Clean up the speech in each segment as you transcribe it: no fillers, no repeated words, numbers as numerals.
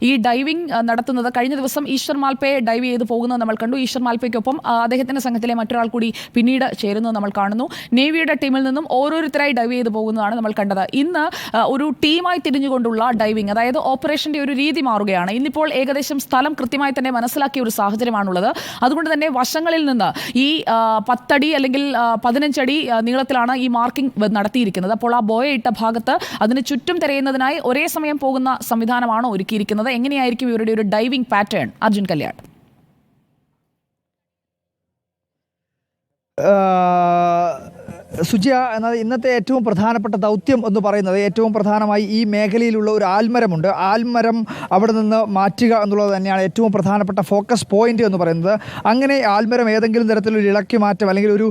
ഈ ഡൈവിംഗ് നടത്തുന്നത്. കഴിഞ്ഞ ദിവസം ഈശ്വർ മാൽപ്പയെ ഡൈവ് ചെയ്ത് പോകുന്നത് നമ്മൾ കണ്ടു. ഈശ്വർ മാൽപ്പയ്ക്കൊപ്പം അദ്ദേഹത്തിന്റെ സംഘത്തിലെ മറ്റൊരാൾ കൂടി പിന്നീട് ചേരുന്നത് നമ്മൾ കാണുന്നു. നേവിയുടെ ടീമിൽ നിന്നും ഓരോരുത്തരായി ഡൈവ് ചെയ്ത് പോകുന്നതാണ് നമ്മൾ കണ്ടത്. ഇന്ന് ഒരു ടീമായി തിരിഞ്ഞുകൊണ്ടുള്ള ഡൈവിംഗ്, അതായത് ഓപ്പറേഷന്റെ ഒരു രീതി മാറുകയാണ്. ഇന്നിപ്പോൾ ഏകദേശം സ്ഥലം കൃത്യമായി തന്നെ മനസ്സിലാക്കിയ ഒരു സാഹചര്യമാണുള്ളത്. അതുകൊണ്ട് തന്നെ വശങ്ങളിൽ നിന്ന് ഈ 10 അടി അല്ലെങ്കിൽ 15 അടി നീളത്തിലാണ് ഈ മാർക്കിംഗ് നടത്തിയിരിക്കുന്നത്. അപ്പോൾ ആ ബോയ ഇട്ട ഭാഗത്ത് അതിന് ചുറ്റും തിരയുന്നതിനായി ഒരേ സമയം പോകുന്ന സംവിധാനമാണ് ഒരുക്കിയിരിക്കുന്നത്. എങ്ങനെയായിരിക്കും ഇവരുടെ ഒരു ഡൈവിംഗ് പാറ്റേൺ? അർജുൻ കല്യാൺ. സുജിയ, എന്നാൽ ഇന്നത്തെ ഏറ്റവും പ്രധാനപ്പെട്ട ദൗത്യം എന്ന് പറയുന്നത് ഏറ്റവും പ്രധാനമായി ഈ മേഖലയിലുള്ള ഒരു ആൽമരമുണ്ട്. ആൽമരം അവിടെ നിന്ന് മാറ്റുക എന്നുള്ളത് തന്നെയാണ് ഏറ്റവും പ്രധാനപ്പെട്ട ഫോക്കസ് പോയിന്റ് എന്ന് പറയുന്നത്. അങ്ങനെ ആൽമരം ഏതെങ്കിലും തരത്തിലൊരു ഇളക്കി മാറ്റം അല്ലെങ്കിൽ ഒരു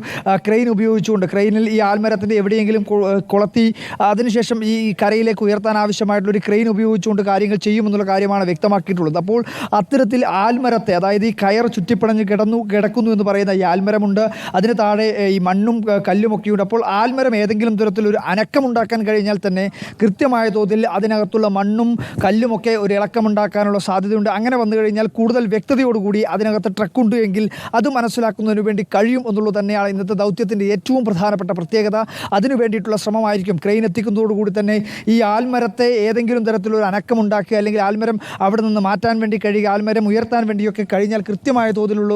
ക്രെയിൻ ഉപയോഗിച്ചുകൊണ്ട് ക്രെയിനിൽ ഈ ആൽമരത്തിൻ്റെ എവിടെയെങ്കിലും കൊളത്തി അതിനുശേഷം ഈ കരയിലേക്ക് ഉയർത്താൻ ആവശ്യമായിട്ടുള്ളൊരു ക്രെയിൻ ഉപയോഗിച്ചുകൊണ്ട് കാര്യങ്ങൾ ചെയ്യുമെന്നുള്ള കാര്യമാണ് വ്യക്തമാക്കിയിട്ടുള്ളത്. അപ്പോൾ അത്തരത്തിൽ ആൽമരത്തെ, അതായത് ഈ കയർ ചുറ്റിപ്പണഞ്ഞ് കിടക്കുന്നു എന്ന് പറയുന്ന ഈ ആൽമരമുണ്ട്. അതിന് താഴെ ഈ മണ്ണും കല്ലുമൊക്കെ. അപ്പോൾ ആൽമരം ഏതെങ്കിലും തരത്തിലൊരു അനക്കമുണ്ടാക്കാൻ കഴിഞ്ഞാൽ തന്നെ കൃത്യമായ തോതിൽ അതിനകത്തുള്ള മണ്ണും കല്ലുമൊക്കെ ഒരു ഇളക്കമുണ്ടാക്കാനുള്ള സാധ്യതയുണ്ട്. അങ്ങനെ വന്നു കഴിഞ്ഞാൽ കൂടുതൽ വ്യക്തതയോടുകൂടി അതിനകത്ത് ട്രക്കുണ്ട് എങ്കിൽ അത് മനസ്സിലാക്കുന്നതിന് വേണ്ടി കഴിയും എന്നുള്ളത് തന്നെയാണ് ഇന്നത്തെ ദൗത്യത്തിൻ്റെ ഏറ്റവും പ്രധാനപ്പെട്ട പ്രത്യേകത. അതിനു വേണ്ടിയിട്ടുള്ള ശ്രമമായിരിക്കും. ക്രെയിൻ എത്തിക്കുന്നതോടുകൂടി തന്നെ ഈ ആൽമരത്തെ ഏതെങ്കിലും തരത്തിലൊരു അനക്കമുണ്ടാക്കുക അല്ലെങ്കിൽ ആൽമരം അവിടെ നിന്ന് മാറ്റാൻ വേണ്ടി കഴിയുക, ആൽമരം ഉയർത്താൻ വേണ്ടിയൊക്കെ കഴിഞ്ഞാൽ കൃത്യമായ തോതിലുള്ള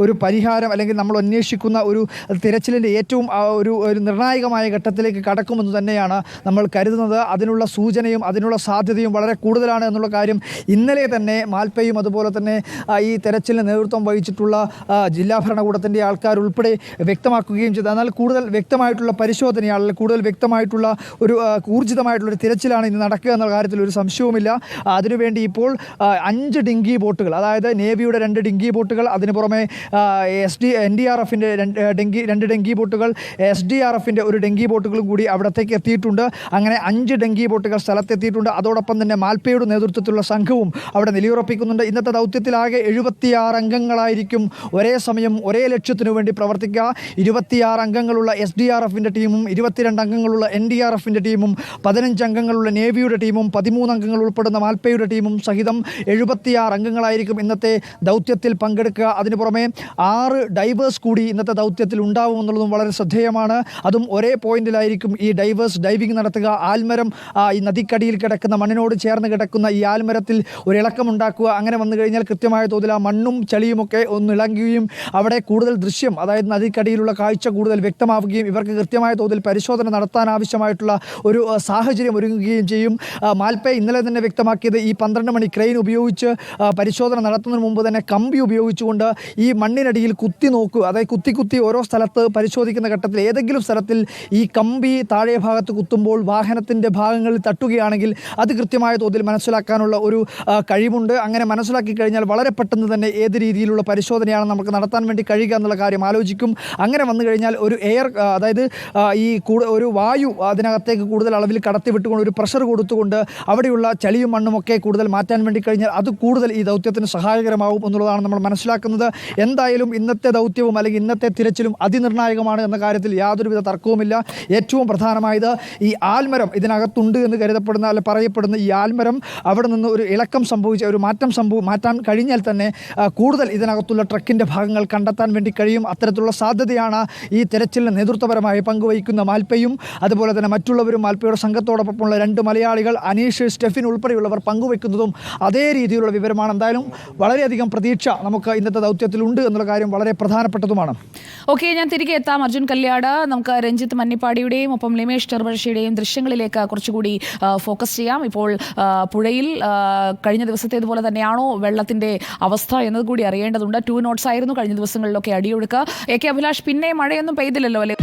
ഒരു പരിഹാരം അല്ലെങ്കിൽ നമ്മൾ അന്വേഷിക്കുന്ന ഒരു തിരച്ചിലിൻ്റെ ഏറ്റവും ഒരു നിർണായകമായ ഘട്ടത്തിലേക്ക് കടക്കുമെന്ന് തന്നെയാണ് നമ്മൾ കരുതുന്നത്. അതിനുള്ള സൂചനയും അതിനുള്ള സാധ്യതയും വളരെ കൂടുതലാണ് എന്നുള്ള കാര്യം ഇന്നലെ തന്നെ മാൽപ്പയും അതുപോലെ തന്നെ ഈ തെരച്ചിലിന് നേതൃത്വം വഹിച്ചിട്ടുള്ള ജില്ലാ ഭരണകൂടത്തിൻ്റെ ആൾക്കാരുൾപ്പെടെ വ്യക്തമാക്കുകയും ചെയ്തു. എന്നാൽ കൂടുതൽ വ്യക്തമായിട്ടുള്ള പരിശോധനയാണ്, കൂടുതൽ വ്യക്തമായിട്ടുള്ള ഒരു ഊർജിതമായിട്ടുള്ളൊരു തിരച്ചിലാണ് ഇന്ന് നടക്കുക എന്നുള്ള കാര്യത്തിൽ ഒരു സംശയവുമില്ല. അതിനുവേണ്ടി ഇപ്പോൾ 5 ഡിങ്കി ബോട്ടുകൾ, അതായത് നേവിയുടെ 2 ഡിങ്കി ബോട്ടുകൾ, അതിന് പുറമെ NDRFിൻ്റെ 2 ഡെങ്കി ബോട്ടുകൾ, SDRFിൻ്റെ ഒരു ഡെങ്കി ബോട്ടുകളും കൂടി അവിടത്തേക്ക് എത്തിയിട്ടുണ്ട്. അങ്ങനെ 5 ഡെങ്കി ബോട്ടുകൾ സ്ഥലത്തെത്തിയിട്ടുണ്ട്. അതോടൊപ്പം തന്നെ മാൽപ്പയുടെ നേതൃത്വത്തിലുള്ള സംഘവും അവിടെ നിലയുറപ്പിക്കുന്നുണ്ട്. ഇന്നത്തെ ദൗത്യത്തിലാകെ 76 അംഗങ്ങളായിരിക്കും ഒരേ സമയം ഒരേ ലക്ഷ്യത്തിനു വേണ്ടി പ്രവർത്തിക്കുക. 26 അംഗങ്ങളുള്ള SDRFിൻ്റെ ടീമും 22 അംഗങ്ങളുള്ള NDRFിൻ്റെ ടീമും 15 അംഗങ്ങളുള്ള നേവിയുടെ ടീമും 13 അംഗങ്ങൾ ഉൾപ്പെടുന്ന മാൽപ്പയുടെ ടീമും സഹിതം 76 അംഗങ്ങളായിരിക്കും ഇന്നത്തെ ദൗത്യത്തിൽ പങ്കെടുക്കുക. അതിനു പുറമെ 6 ഡൈവേഴ്സ് കൂടി ഇന്നത്തെ ദൗത്യത്തിൽ ഉണ്ടാവുമെന്നുള്ളതും വളരെ ശ്രദ്ധേയമാണ്. അതും ഒരേ പോയിന്റിലായിരിക്കും ഈ ഡൈവിംഗ് നടത്തുക. ആൽമരം ഈ നദിക്കടിയിൽ കിടക്കുന്ന മണ്ണിനോട് ചേർന്ന് കിടക്കുന്ന ഈ ആൽമരത്തിൽ ഒരു ഇളക്കമുണ്ടാക്കുക. അങ്ങനെ വന്നു കഴിഞ്ഞാൽ കൃത്യമായ തോതിൽ ആ മണ്ണും ചളിയുമൊക്കെ ഒന്ന് ഇളങ്ങുകയും അവിടെ കൂടുതൽ ദൃശ്യം, അതായത് നദിക്കടിയിലുള്ള കാഴ്ച കൂടുതൽ വ്യക്തമാവുകയും ഇവർക്ക് കൃത്യമായ തോതിൽ പരിശോധന നടത്താൻ ആവശ്യമായിട്ടുള്ള ഒരു സാഹചര്യം ഒരുങ്ങുകയും ചെയ്യും. മാൽപ്പെ ഇന്നലെ തന്നെ വ്യക്തമാക്കിയത് ഈ 12 മണി ക്രെയിൻ ഉപയോഗിച്ച് പരിശോധന നടത്തുന്നതിന് മുമ്പ് തന്നെ കമ്പി ഉപയോഗിച്ചുകൊണ്ട് ഈ മണ്ണിനടിയിൽ കുത്തി നോക്കുക, അതായത് കുത്തി ഓരോ സ്ഥലത്ത് പരിശോധിക്കുന്ന ഘട്ടത്തിൽ ഏതെങ്കിലും സ്ഥലത്തിൽ ഈ കമ്പി താഴെ ഭാഗത്ത് കുത്തുമ്പോൾ വാഹനത്തിൻ്റെ ഭാഗങ്ങളിൽ തട്ടുകയാണെങ്കിൽ അത് കൃത്യമായ തോതിൽ മനസ്സിലാക്കാനുള്ള ഒരു കഴിവുണ്ട്. അങ്ങനെ മനസ്സിലാക്കി കഴിഞ്ഞാൽ വളരെ പെട്ടെന്ന് തന്നെ ഏത് രീതിയിലുള്ള പരിശോധനയാണ് നമുക്ക് നടത്താൻ വേണ്ടി കഴിയുക എന്നുള്ള കാര്യം ആലോചിക്കും. അങ്ങനെ വന്നു കഴിഞ്ഞാൽ ഒരു അതായത് ഈ ഒരു വായു അതിനകത്തേക്ക് കൂടുതൽ അളവിൽ കടത്തിവിട്ടുകൊണ്ട് ഒരു പ്രഷർ കൊടുത്തുകൊണ്ട് അവിടെയുള്ള ചളിയും മണ്ണുമൊക്കെ കൂടുതൽ മാറ്റാൻ വേണ്ടി കഴിഞ്ഞാൽ അത് കൂടുതൽ ഈ ദൗത്യത്തിന് സഹായകരമാവും എന്നുള്ളതാണ് നമ്മൾ മനസ്സിലാക്കുന്നത്. എന്തായാലും ഇന്നത്തെ ദൗത്യവും അല്ലെങ്കിൽ ഇന്നത്തെ തിരച്ചിലും അതിനിർണായകമാണ് എന്ന കാര്യത്തിൽ യാതൊരുവിധ തർക്കവുമില്ല. ഏറ്റവും പ്രധാനമായത് ഈ ആൽമരം ഇതിനകത്തുണ്ട് എന്ന് കരുതപ്പെടുന്ന അല്ലെ പറയപ്പെടുന്ന ഈ ആൽമരം അവിടെ നിന്ന് ഒരു ഇളക്കം സംഭവിച്ച ഒരു മാറ്റാൻ കഴിഞ്ഞാൽ തന്നെ കൂടുതൽ ഇതിനകത്തുള്ള ട്രക്കിൻ്റെ ഭാഗങ്ങൾ കണ്ടെത്താൻ വേണ്ടി കഴിയും. അത്തരത്തിലുള്ള സാധ്യതയാണ് ഈ തെരച്ചിലിന് നേതൃത്വപരമായി പങ്കുവഹിക്കുന്ന മാൽപ്പയും അതുപോലെ തന്നെ മറ്റുള്ളവരും മാൽപ്പയുടെ സംഘത്തോടൊപ്പമുള്ള 2 മലയാളികൾ അനീഷ്, സ്റ്റെഫിൻ ഉൾപ്പെടെയുള്ളവർ പങ്കുവെക്കുന്നതും അതേ രീതിയിലുള്ള വിവരമാണ്. എന്തായാലും വളരെയധികം പ്രതീക്ഷ നമുക്ക് ഇന്നത്തെ ദൗത്യത്തിലുണ്ട് എന്നുള്ള കാര്യം വളരെ പ്രധാനപ്പെട്ടതുമാണ്. ഓക്കെ, ഞാൻ തിരികെ എത്താം. അർജുൻ കല്യാട്, നമുക്ക് രഞ്ജിത്ത് മന്നിപ്പാടിയുടെയും ഒപ്പം ലിമേഷ് ചെറുപഴശ്ശിയുടെയും ദൃശ്യങ്ങളിലേക്ക് കുറച്ചുകൂടി ഫോക്കസ് ചെയ്യാം. ഇപ്പോൾ പുഴയിൽ കഴിഞ്ഞ ദിവസത്തേതുപോലെ തന്നെയാണോ വെള്ളത്തിൻ്റെ അവസ്ഥ എന്നതുകൂടി അറിയേണ്ടതുണ്ട്. 2 knots ആയിരുന്നു കഴിഞ്ഞ ദിവസങ്ങളിലൊക്കെ അടിയൊഴുക്ക്. AK അഭിലാഷ്, പിന്നെ മഴയൊന്നും പെയ്തില്ലല്ലോ അല്ലേ?